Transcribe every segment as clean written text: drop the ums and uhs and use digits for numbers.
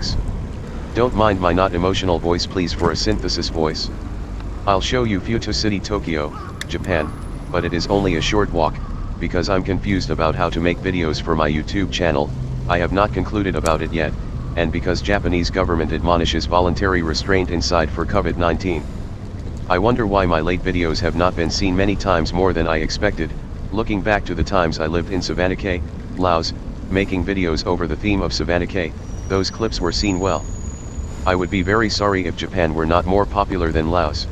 works. Don't mind my not emotional voice, please, for a synthesis voice. I'll show you Fuchu City Tokyo, Japan, but it is only a short walk, because I'm confused about how to make videos for my YouTube channel. I have not concluded about it yet, and because Japanese government admonishes voluntary restraint inside for COVID-19. I wonder why my late videos have not been seen many times more than I expected. Looking back to the times I lived in Savannakhe, Laos, making videos over the theme of Savannakhe, those clips were seen well. I would be very sorry if Japan were not more popular than Laos.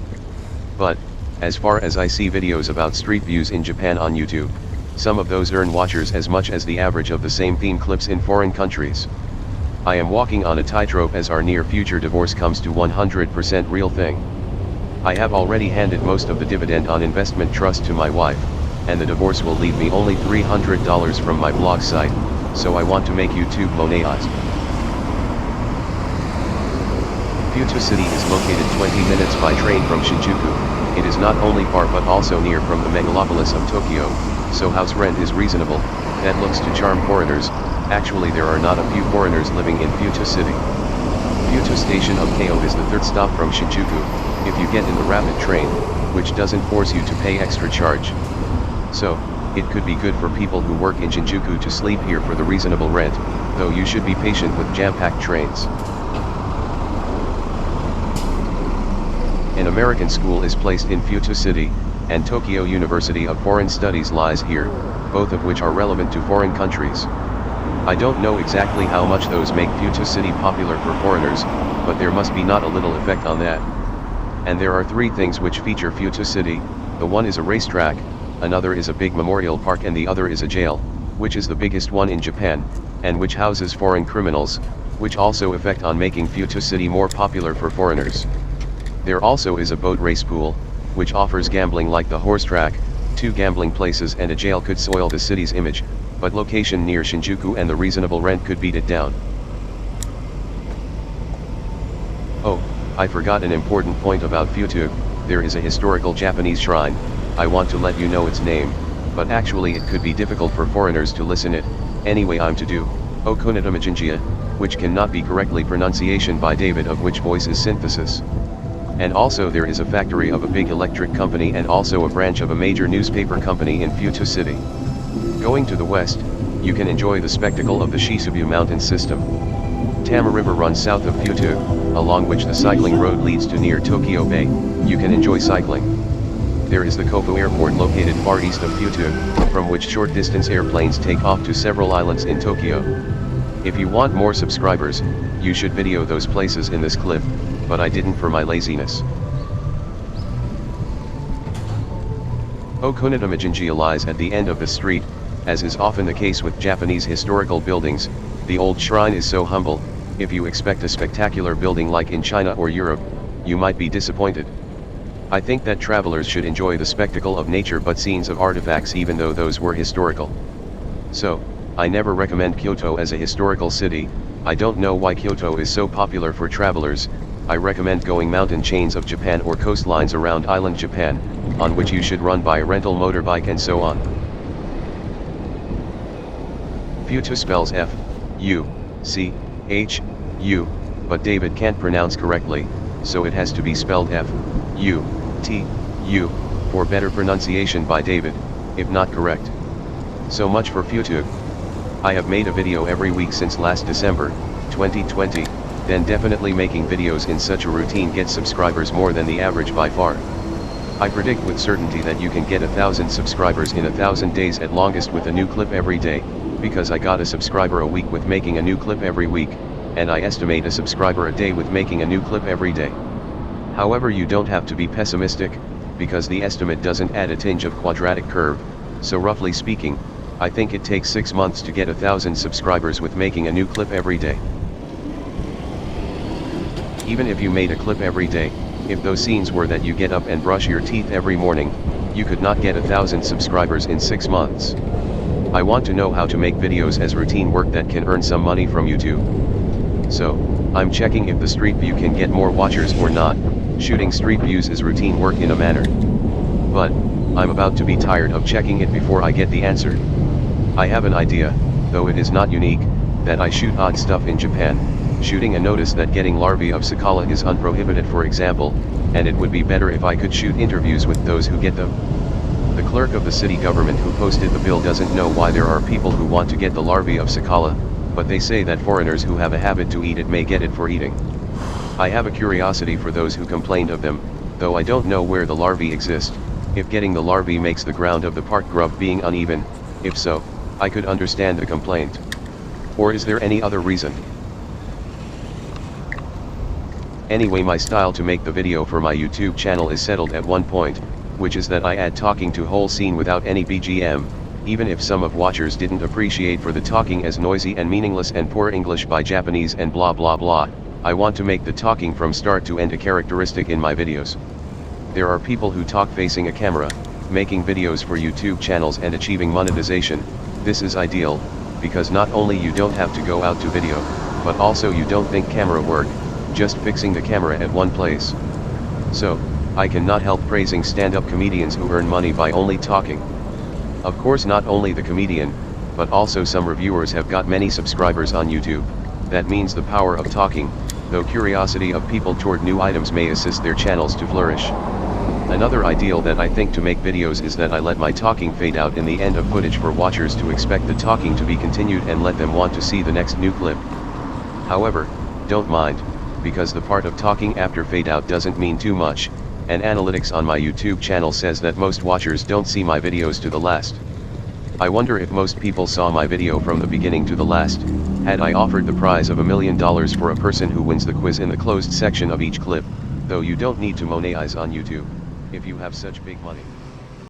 But, as far as I see videos about street views in Japan on YouTube, some of those earn watchers as much as the average of the same theme clips in foreign countries. I am walking on a tightrope as our near future divorce comes to 100% real thing. I have already handed most of the dividend on investment trust to my wife, and the divorce will leave me only $300 from my blog site, so I want to make YouTube monetize. Fuchu City is located 20 minutes by train from Shinjuku. It is not only far but also near from the megalopolis of Tokyo, so house rent is reasonable. That looks to charm foreigners. Actually, there are not a few foreigners living in Fuchu City. Fuchu Station of Keio is the third stop from Shinjuku, if you get in the rapid train, which doesn't force you to pay extra charge. So, it could be good for people who work in Shinjuku to sleep here for the reasonable rent, though you should be patient with jam-packed trains. An American school is placed in Fuchu City, and Tokyo University of Foreign Studies lies here, both of which are relevant to foreign countries. I don't know exactly how much those make Fuchu City popular for foreigners, but there must be not a little effect on that. And there are three things which feature Fuchu City. The one is a racetrack, another is a big memorial park, and the other is a jail, which is the biggest one in Japan, and which houses foreign criminals, which also affect on making Fuchu City more popular for foreigners. There also is a boat race pool, which offers gambling like the horse track. Two gambling places and a jail could soil the city's image, but location near Shinjuku and the reasonable rent could beat it down. Oh, I forgot an important point about Fuchu. There is a historical Japanese shrine. I want to let you know its name, but actually it could be difficult for foreigners to listen it. Anyway, I'm to do Okonodamajinjia, which cannot be correctly pronunciation by David, of which voice is synthesis. And also there is a factory of a big electric company and also a branch of a major newspaper company in Fuchu City. Going to the west, you can enjoy the spectacle of the Shisubu mountain system. Tama River runs south of Fuchu, along which the cycling road leads to near Tokyo Bay. You can enjoy cycling. There is the Kofu Airport located far east of Fuchu, from which short distance airplanes take off to several islands in Tokyo. If you want more subscribers, you should video those places in this clip, but I didn't for my laziness. Okonodamajinjia lies at the end of the street. As is often the case with Japanese historical buildings, the old shrine is so humble. If you expect a spectacular building like in China or Europe, you might be disappointed. I think that travelers should enjoy the spectacle of nature but scenes of artifacts even though those were historical. So, I never recommend Kyoto as a historical city. I don't know why Kyoto is so popular for travelers. I recommend going mountain chains of Japan or coastlines around island Japan, on which you should run by a rental motorbike and so on. Fuchu spells F-U-C-H-U, but David can't pronounce correctly, so it has to be spelled F-U-T-U, for better pronunciation by David, if not correct. So much for Fuchu. I have made a video every week since last December, 2020, then definitely making videos in such a routine gets subscribers more than the average by far. I predict with certainty that you can get 1,000 subscribers in 1,000 days at longest with a new clip every day, because I got a subscriber a week with making a new clip every week, and I estimate a subscriber a day with making a new clip every day. However, you don't have to be pessimistic, because the estimate doesn't add a tinge of quadratic curve, so roughly speaking, I think it takes 6 months to get 1,000 subscribers with making a new clip every day. Even if you made a clip every day, if those scenes were that you get up and brush your teeth every morning, you could not get 1,000 subscribers in 6 months. I want to know how to make videos as routine work that can earn some money from YouTube. So, I'm checking if the street view can get more watchers or not. Shooting street views is routine work in a manner. But, I'm about to be tired of checking it before I get the answer. I have an idea, though it is not unique, that I shoot odd stuff in Japan. shooting a notice that getting larvae of cicala is unprohibited for example, and it would be better if I could shoot interviews with those who get them. The clerk of the city government who posted the bill doesn't know why there are people who want to get the larvae of cicala, but they say that foreigners who have a habit to eat it may get it for eating. I have a curiosity for those who complained of them, though I don't know where the larvae exist. If getting the larvae makes the ground of the park grub being uneven, if so, I could understand the complaint. Or is there any other reason? Anyway, my style to make the video for my YouTube channel is settled at one point, which is that I add talking to whole scene without any BGM, even if some of watchers didn't appreciate for the talking as noisy and meaningless and poor English by Japanese and blah blah blah. I want to make the talking from start to end a characteristic in my videos. There are people who talk facing a camera, making videos for YouTube channels and achieving monetization. This is ideal, because not only you don't have to go out to video, but also you don't think camera work, just fixing the camera at one place. So, I cannot help praising stand-up comedians who earn money by only talking. Of course not only the comedian, but also some reviewers have got many subscribers on YouTube. That means the power of talking, though curiosity of people toward new items may assist their channels to flourish. Another ideal that I think to make videos is that I let my talking fade out in the end of footage for watchers to expect the talking to be continued and let them want to see the next new clip. However, don't mind, because the part of talking after fade out doesn't mean too much, and analytics on my YouTube channel says that most watchers don't see my videos to the last. I wonder if most people saw my video from the beginning to the last, had I offered the prize of $1 million for a person who wins the quiz in the closed section of each clip, though you don't need to monetize on YouTube, if you have such big money.